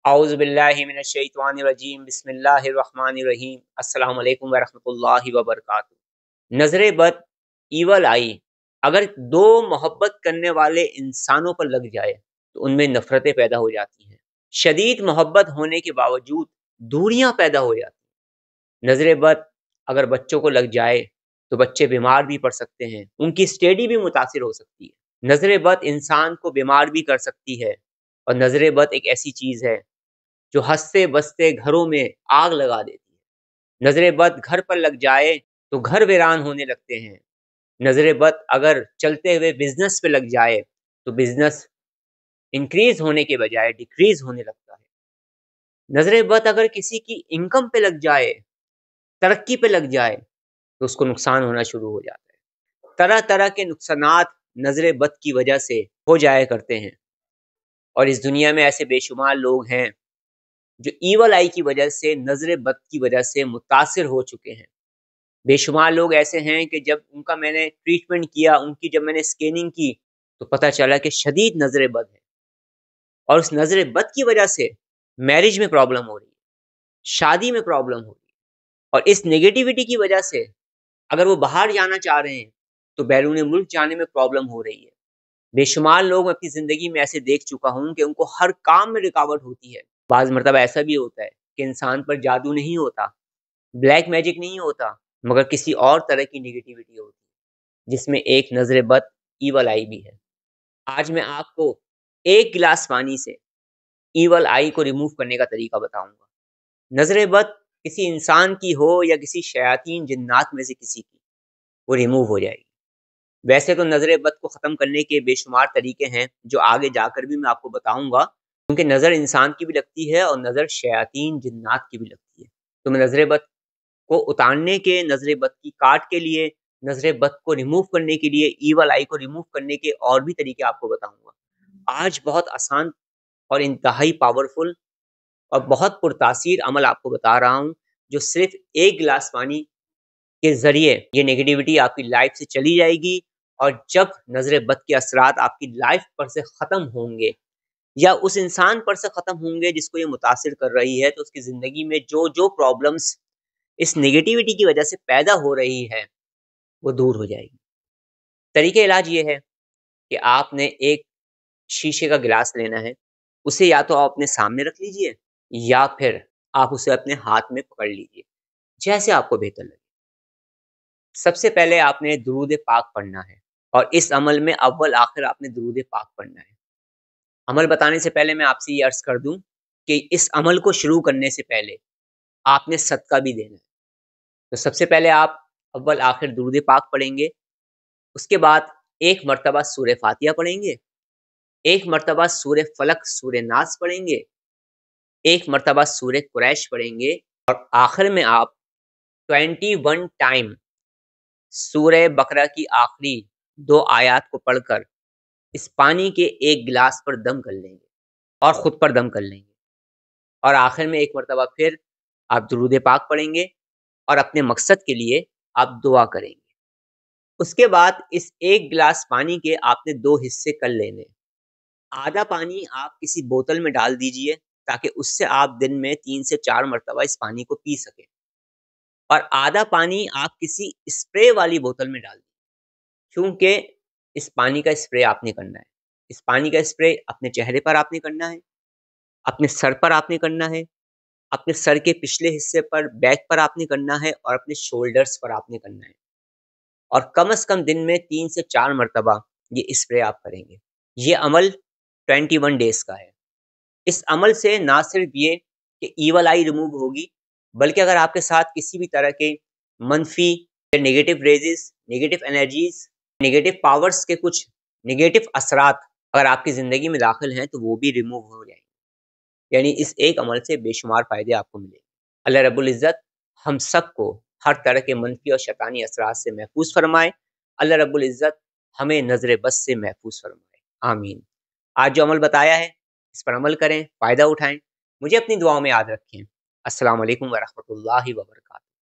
औज़ुबिल्लाहि मिनश्शैतानिर्रजीम बिस्मिल्लाहिर्रहमानिर्रहीम अस्सलामु अलैकुम वरहमतुल्लाहि वबरकातुहू। नज़र बद ईवल आई अगर दो मोहब्बत करने वाले इंसानों पर लग जाए तो उनमें नफरतें पैदा हो जाती हैं। शदीद मोहब्बत होने के बावजूद दूरियां पैदा हो जाती हैं। नज़र बद अगर बच्चों को लग जाए तो बच्चे बीमार भी पड़ सकते हैं, उनकी स्टडी भी मुतासिर हो सकती है। नज़र बद इंसान को बीमार भी कर सकती है और नज़र बद एक ऐसी चीज़ है जो हंसते बसते घरों में आग लगा देती है। नजर बद घर पर लग जाए तो घर वीरान होने लगते हैं। नजर बद अगर चलते हुए बिजनेस पे लग जाए तो बिजनेस इंक्रीज होने के बजाय डिक्रीज होने लगता है। नजर बद अगर किसी की इनकम पे लग जाए, तरक्की पे लग जाए तो उसको नुकसान होना शुरू हो जाता है। तरह तरह के नुकसानात नजर बद की वजह से हो जाया करते हैं और इस दुनिया में ऐसे बेशुमार लोग हैं जो ईवल आई की वजह से, नजर बद की वजह से मुतासिर हो चुके हैं। बेशुमार लोग ऐसे हैं कि जब उनका मैंने ट्रीटमेंट किया, उनकी जब मैंने स्कैनिंग की तो पता चला कि शदीद नजर बद है और उस नजर बद की वजह से मैरिज में प्रॉब्लम हो रही है, शादी में प्रॉब्लम हो रही है और इस नेगेटिविटी की वजह से अगर वो बाहर जाना चाह रहे हैं तो बैरून मुल्क जाने में प्रॉब्लम हो रही है। बेशुमार लोग अपनी जिंदगी में ऐसे देख चुका हूं कि उनको हर काम में रुकावट होती है। बाज मरतबा ऐसा भी होता है कि इंसान पर जादू नहीं होता, ब्लैक मैजिक नहीं होता, मगर किसी और तरह की निगेटिविटी होती है जिसमें एक नजर बद ईवल आई भी है। आज मैं आपको एक गिलास पानी से ईवल आई को रिमूव करने का तरीका बताऊंगा। नजर बद किसी इंसान की हो या किसी शयातीन जिन्नात में से किसी की, वो रिमूव हो जाएगी। वैसे तो नजर बद को ख़त्म करने के बेशुमार तरीके हैं जो आगे जाकर भी मैं आपको बताऊंगा, क्योंकि नज़र इंसान की भी लगती है और नज़र शयातीन जिन्नात की भी लगती है। तो मैं नजर बद को उतारने के, नजर बद की काट के लिए, नजर बद को रिमूव करने के लिए, ईवल आई को रिमूव करने के और भी तरीके आपको बताऊंगा। आज बहुत आसान और इंतहाई पावरफुल और बहुत पुरतासीर अमल आपको बता रहा हूँ जो सिर्फ एक गिलास पानी के जरिए ये नेगेटिविटी आपकी लाइफ से चली जाएगी। और जब नजर बद के असरात आपकी लाइफ पर से ख़त्म होंगे या उस इंसान पर से ख़त्म होंगे जिसको ये मुतासिर कर रही है, तो उसकी ज़िंदगी में जो जो प्रॉब्लम्स इस नेगेटिविटी की वजह से पैदा हो रही है वो दूर हो जाएगी। तरीके इलाज ये है कि आपने एक शीशे का गिलास लेना है, उसे या तो आप अपने सामने रख लीजिए या फिर आप उसे अपने हाथ में पकड़ लीजिए, जैसे आपको बेहतर लगे। सबसे पहले आपने दुरूद पाक पढ़ना है और इस अमल में अव्वल आखिर आपने दुरूद पाक पढ़ना है। अमल बताने से पहले मैं आपसे ये अर्ज कर दूं कि इस अमल को शुरू करने से पहले आपने सदका भी देना है। तो सबसे पहले आप अव्वल आखिर दुरूद पाक पढ़ेंगे, उसके बाद एक मरतबा सूरह फातिहा पढ़ेंगे, एक मरतबा सूरह फलक सूरह नास पढ़ेंगे, एक मरतबा सूरह कुरैश पढ़ेंगे और आखिर में आप 21 टाइम सूरह बकरा की आखिरी 2 आयत को पढ़कर इस पानी के एक गिलास पर दम कर लेंगे और खुद पर दम कर लेंगे और आखिर में एक मरतबा फिर आप दुरूद पाक पढ़ेंगे और अपने मकसद के लिए आप दुआ करेंगे। उसके बाद इस एक गिलास पानी के आपने 2 हिस्से कर लेने। आधा पानी आप किसी बोतल में डाल दीजिए ताकि उससे आप दिन में 3 से 4 मरतबा इस पानी को पी सकें और आधा पानी आप किसी स्प्रे वाली बोतल में डाल दीजिए, क्योंकि इस पानी का स्प्रे आपने करना है। इस पानी का स्प्रे अपने चेहरे पर आपने करना है, अपने सर पर आपने करना है, अपने सर के पिछले हिस्से पर, बैक पर आपने करना है और अपने शोल्डर्स पर आपने करना है और कम से कम दिन में 3 से 4 मरतबा ये स्प्रे आप करेंगे। ये अमल 21 डेज का है। इस अमल से ना सिर्फ ये कि ईवल आई रिमूव होगी, बल्कि अगर आपके साथ किसी भी तरह के मनफी या negative raises, negative energies, negative powers के कुछ नेगेटिव असरात अगर आपकी ज़िंदगी में दाखिल हैं तो वो भी रिमूव हो जाएंगे। यानी इस एक अमल से बेशुमार फ़ायदे आपको मिलेंगे। अल्लाह रब्बुल इज़्ज़त हम सबको हर तरह के मनफी और शैतानी असरात से महफूज फरमाए। अल्लाह रब्बुल इज़्ज़त हमें नज़र बस से महफूज फरमाए, आमीन। आज जो अमल बताया है इस पर अमल करें, फ़ायदा उठाएं। मुझे अपनी दुआओं में याद रखें। अस्सलामु अलैकुम वरहमतुल्लाहि वबरकातुहू।